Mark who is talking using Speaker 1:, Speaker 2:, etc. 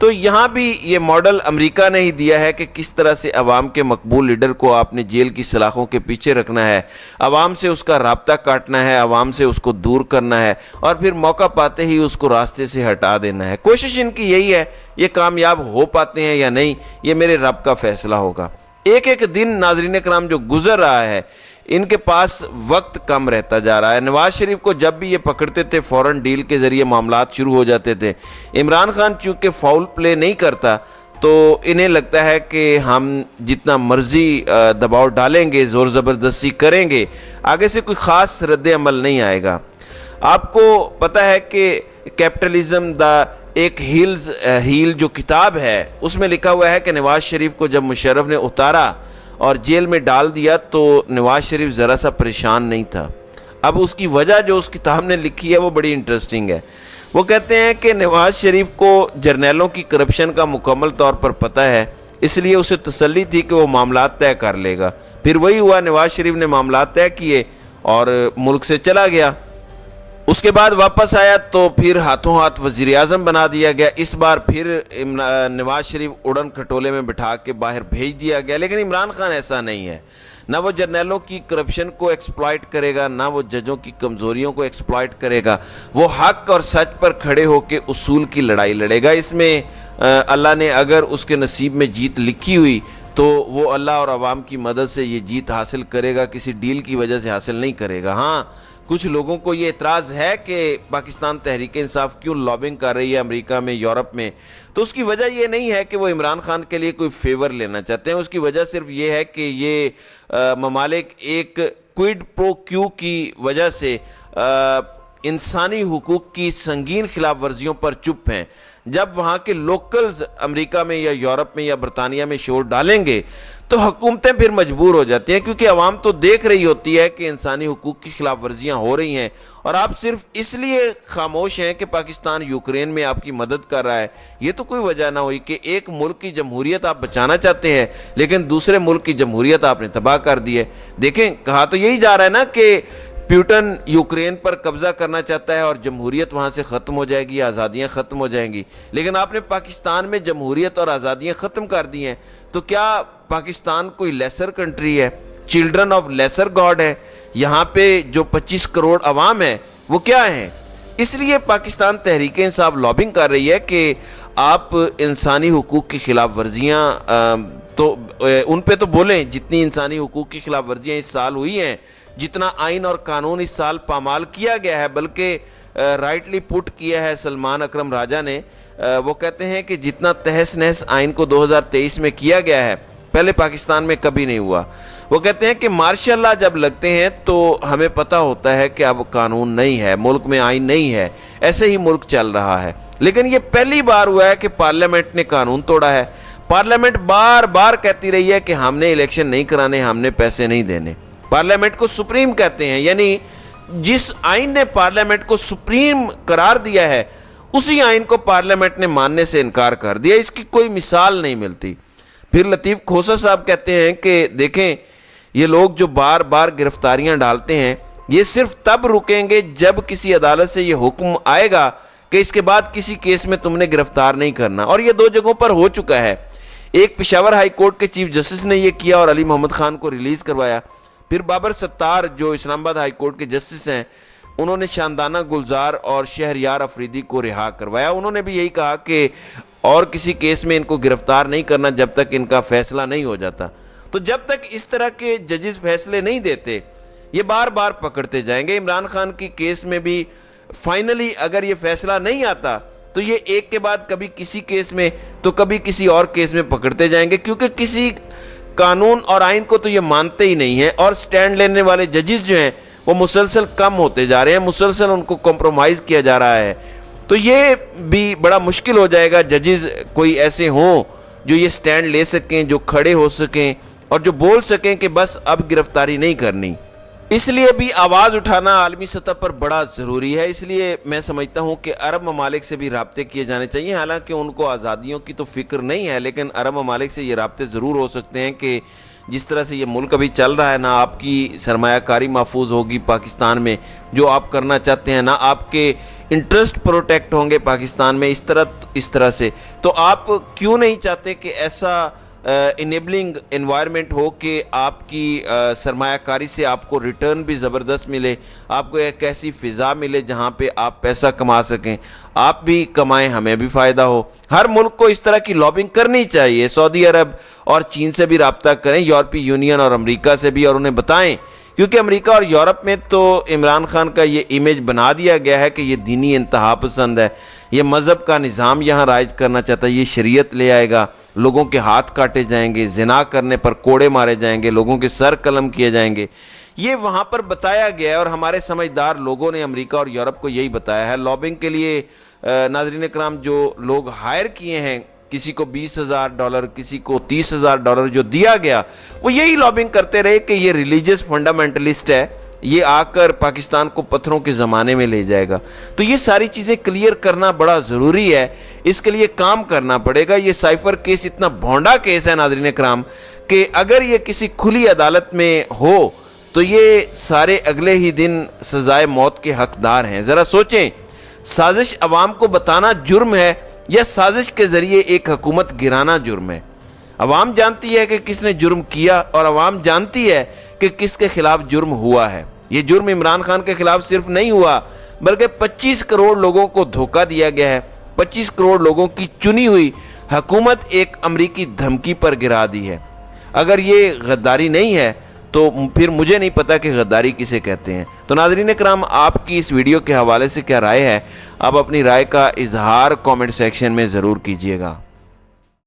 Speaker 1: تو یہاں بھی یہ ماڈل امریکہ نے ہی دیا ہے کہ کس طرح سے عوام کے مقبول لیڈر کو آپ نے جیل کی سلاخوں کے پیچھے رکھنا ہے، عوام سے اس کا رابطہ کاٹنا ہے، عوام سے اس کو دور کرنا ہے اور پھر موقع پاتے ہی اس کو راستے سے ہٹا دینا ہے۔ کوشش ان کی یہی ہے، یہ کامیاب ہو پاتے ہیں یا نہیں یہ میرے رب کا فیصلہ ہوگا۔ ایک ایک دن ناظرین کرام جو گزر رہا ہے ان کے پاس وقت کم رہتا جا رہا ہے۔ نواز شریف کو جب بھی یہ پکڑتے تھے فوراً ڈیل کے ذریعے معاملات شروع ہو جاتے تھے۔ عمران خان چونکہ فاؤل پلے نہیں کرتا تو انہیں لگتا ہے کہ ہم جتنا مرضی دباؤ ڈالیں گے، زور زبردستی کریں گے، آگے سے کوئی خاص رد عمل نہیں آئے گا۔ آپ کو پتہ ہے کہ کیپٹلزم دا ایک ہیل جو کتاب ہے اس میں لکھا ہوا ہے کہ نواز شریف کو جب مشرف نے اتارا اور جیل میں ڈال دیا تو نواز شریف ذرا سا پریشان نہیں تھا۔ اب اس کی وجہ جو اس کتاب نے لکھی ہے وہ بڑی انٹرسٹنگ ہے۔ وہ کہتے ہیں کہ نواز شریف کو جرنیلوں کی کرپشن کا مکمل طور پر پتہ ہے، اس لیے اسے تسلی تھی کہ وہ معاملات طے کر لے گا۔ پھر وہی ہوا، نواز شریف نے معاملات طے کیے اور ملک سے چلا گیا۔ اس کے بعد واپس آیا تو پھر ہاتھوں ہاتھ وزیر اعظم بنا دیا گیا۔ اس بار پھر نواز شریف اڑن کھٹولے میں بٹھا کے باہر بھیج دیا گیا، لیکن عمران خان ایسا نہیں ہے۔ نہ وہ جرنیلوں کی کرپشن کو ایکسپلائٹ کرے گا، نہ وہ ججوں کی کمزوریوں کو ایکسپلائٹ کرے گا۔ وہ حق اور سچ پر کھڑے ہو کے اصول کی لڑائی لڑے گا۔ اس میں اللہ نے اگر اس کے نصیب میں جیت لکھی ہوئی تو وہ اللہ اور عوام کی مدد سے یہ جیت حاصل کرے گا، کسی ڈیل کی وجہ سے حاصل نہیں کرے گا۔ ہاں، کچھ لوگوں کو یہ اعتراض ہے کہ پاکستان تحریک انصاف کیوں لابنگ کر رہی ہے امریکہ میں، یورپ میں، تو اس کی وجہ یہ نہیں ہے کہ وہ عمران خان کے لیے کوئی فیور لینا چاہتے ہیں۔ اس کی وجہ صرف یہ ہے کہ یہ ممالک ایک کوئڈ پرو کیو کی وجہ سے انسانی حقوق کی سنگین خلاف ورزیوں پر چپ ہیں۔ جب وہاں کے لوکلز امریکہ میں یا یورپ میں یا برطانیہ میں شور ڈالیں گے تو حکومتیں پھر مجبور ہو جاتی ہیں، کیونکہ عوام تو دیکھ رہی ہوتی ہے کہ انسانی حقوق کی خلاف ورزیاں ہو رہی ہیں، اور آپ صرف اس لیے خاموش ہیں کہ پاکستان یوکرین میں آپ کی مدد کر رہا ہے۔ یہ تو کوئی وجہ نہ ہوئی کہ ایک ملک کی جمہوریت آپ بچانا چاہتے ہیں لیکن دوسرے ملک کی جمہوریت آپ نے تباہ کر دی ہے۔ دیکھیں، کہا تو یہی جا رہا ہے نا کہ پیوٹن یوکرین پر قبضہ کرنا چاہتا ہے اور جمہوریت وہاں سے ختم ہو جائے گی، آزادیاں ختم ہو جائیں گی، لیکن آپ نے پاکستان میں جمہوریت اور آزادیاں ختم کر دی ہیں۔ تو کیا پاکستان کوئی لیسر کنٹری ہے؟ چلڈرن آف لیسر گاڈ ہے؟ یہاں پہ جو 25 کروڑ عوام ہے وہ کیا ہیں؟ اس لیے پاکستان تحریک انصاف لابنگ کر رہی ہے کہ آپ انسانی حقوق کی خلاف ورزیاں تو ان پہ تو بولیں، جتنی انسانی حقوق کی خلاف ورزیاں اس سال ہوئی ہیں، جتنا آئین اور قانون اس سال پامال کیا گیا ہے، بلکہ رائٹلی پٹ کیا ہے سلمان اکرم راجہ نے۔ وہ کہتے ہیں کہ جتنا تہس نہس آئین کو 2023 میں کیا گیا ہے پہلے پاکستان میں کبھی نہیں ہوا۔ وہ کہتے ہیں کہ مارشل لاء جب لگتے ہیں تو ہمیں پتہ ہوتا ہے کہ اب قانون نہیں ہے، ملک میں آئین نہیں ہے، ایسے ہی ملک چل رہا ہے۔ لیکن یہ پہلی بار ہوا ہے کہ پارلیمنٹ نے قانون توڑا ہے۔ پارلیمنٹ بار بار کہتی رہی ہے کہ ہم نے الیکشن نہیں کرانے، ہم نے پیسے نہیں دینے۔ پارلیمنٹ کو سپریم کہتے ہیں، یعنی جس آئین نے پارلیمنٹ کو سپریم قرار دیا ہے اسی آئین کو پارلیمنٹ نے ماننے سے انکار کر دیا۔ اس کی کوئی مثال نہیں ملتی۔ پھر لطیف کھوسہ صاحب کہتے ہیں کہ دیکھیں، یہ لوگ جو بار بار گرفتاریاں ڈالتے ہیں یہ صرف تب رکیں گے جب کسی عدالت سے یہ حکم آئے گا کہ اس کے بعد کسی کیس میں تم نے گرفتار نہیں کرنا، اور یہ 2 جگہوں پر ہو چکا ہے۔ ایک پشاور ہائی کورٹ کے چیف جسٹس نے یہ کیا اور علی محمد خان کو ریلیز کروایا۔ پھر بابر ستار جو اسلام آباد ہائی کورٹ کے جسٹس ہیں، انہوں نے شاندانہ گلزار اور شہریار افریدی کو رہا کروایا۔ انہوں نے بھی یہی کہا کہ اور کسی کیس میں ان کو گرفتار نہیں کرنا جب تک ان کا فیصلہ نہیں ہو جاتا۔ تو جب تک اس طرح کے ججز فیصلے نہیں دیتے یہ بار بار پکڑتے جائیں گے۔ عمران خان کی کیس میں بھی فائنلی اگر یہ فیصلہ نہیں آتا تو یہ ایک کے بعد کبھی کسی کیس میں تو کبھی کسی اور کیس میں پکڑتے جائیں گے، کیونکہ کسی قانون اور آئین کو تو یہ مانتے ہی نہیں ہیں، اور سٹینڈ لینے والے ججز جو ہیں وہ مسلسل کم ہوتے جا رہے ہیں، مسلسل ان کو کمپرومائز کیا جا رہا ہے۔ تو یہ بھی بڑا مشکل ہو جائے گا ججز کوئی ایسے ہوں جو یہ سٹینڈ لے سکیں، جو کھڑے ہو سکیں اور جو بول سکیں کہ بس اب گرفتاری نہیں کرنی۔ اس لیے بھی آواز اٹھانا عالمی سطح پر بڑا ضروری ہے۔ اس لیے میں سمجھتا ہوں کہ عرب ممالک سے بھی رابطے کیے جانے چاہیے، حالانکہ ان کو آزادیوں کی تو فکر نہیں ہے، لیکن عرب ممالک سے یہ رابطے ضرور ہو سکتے ہیں کہ جس طرح سے یہ ملک ابھی چل رہا ہے، نہ آپ کی سرمایہ کاری محفوظ ہوگی پاکستان میں جو آپ کرنا چاہتے ہیں، نہ آپ کے انٹرسٹ پروٹیکٹ ہوں گے پاکستان میں اس طرح سے، تو آپ کیوں نہیں چاہتے کہ ایسا انیبلنگ انوائرمنٹ ہو کہ آپ کی سرمایہ کاری سے آپ کو ریٹرن بھی زبردست ملے، آپ کو ایک ایسی فضا ملے جہاں پہ آپ پیسہ کما سکیں، آپ بھی کمائیں، ہمیں بھی فائدہ ہو۔ ہر ملک کو اس طرح کی لابنگ کرنی چاہیے، سعودی عرب اور چین سے بھی رابطہ کریں، یورپی یونین اور امریکہ سے بھی، اور انہیں بتائیں، کیونکہ امریکہ اور یورپ میں تو عمران خان کا یہ امیج بنا دیا گیا ہے کہ یہ دینی انتہا پسند ہے، یہ مذہب کا نظام یہاں رائج کرنا چاہتا ہے، یہ شریعت لے آئے گا، لوگوں کے ہاتھ کاٹے جائیں گے، زنا کرنے پر کوڑے مارے جائیں گے، لوگوں کے سر قلم کیے جائیں گے، یہ وہاں پر بتایا گیا ہے، اور ہمارے سمجھدار لوگوں نے امریکہ اور یورپ کو یہی بتایا ہے۔ لابنگ کے لیے ناظرین کرام جو لوگ ہائر کیے ہیں، کسی کو $20,000 کسی کو $30,000 جو دیا گیا، وہ یہی لابنگ کرتے رہے کہ یہ ریلیجس فنڈامنٹلسٹ ہے، یہ آ کر پاکستان کو پتھروں کے زمانے میں لے جائے گا۔ تو یہ ساری چیزیں کلیئر کرنا بڑا ضروری ہے، اس کے لیے کام کرنا پڑے گا۔ یہ سائفر کیس اتنا بھونڈا کیس ہے ناظرین کرام کہ اگر یہ کسی کھلی عدالت میں ہو تو یہ سارے اگلے ہی دن سزائے موت کے حقدار ہیں۔ ذرا سوچیں، سازش عوام کو بتانا جرم ہے یا سازش کے ذریعے ایک حکومت گرانا جرم ہے؟ عوام جانتی ہے کہ کس نے جرم کیا، اور عوام جانتی ہے کہ کس کے خلاف جرم ہوا ہے۔ یہ جرم عمران خان کے خلاف صرف نہیں ہوا، بلکہ 25 کروڑ لوگوں کو دھوکہ دیا گیا ہے، 25 کروڑ لوگوں کی چنی ہوئی حکومت ایک امریکی دھمکی پر گرا دی ہے۔ اگر یہ غداری نہیں ہے تو پھر مجھے نہیں پتا کہ غداری کسے کہتے ہیں۔ تو ناظرین کرام، آپ کی اس ویڈیو کے حوالے سے کیا رائے ہے؟ آپ اپنی رائے کا اظہار کامنٹ سیکشن میں ضرور کیجیے گا۔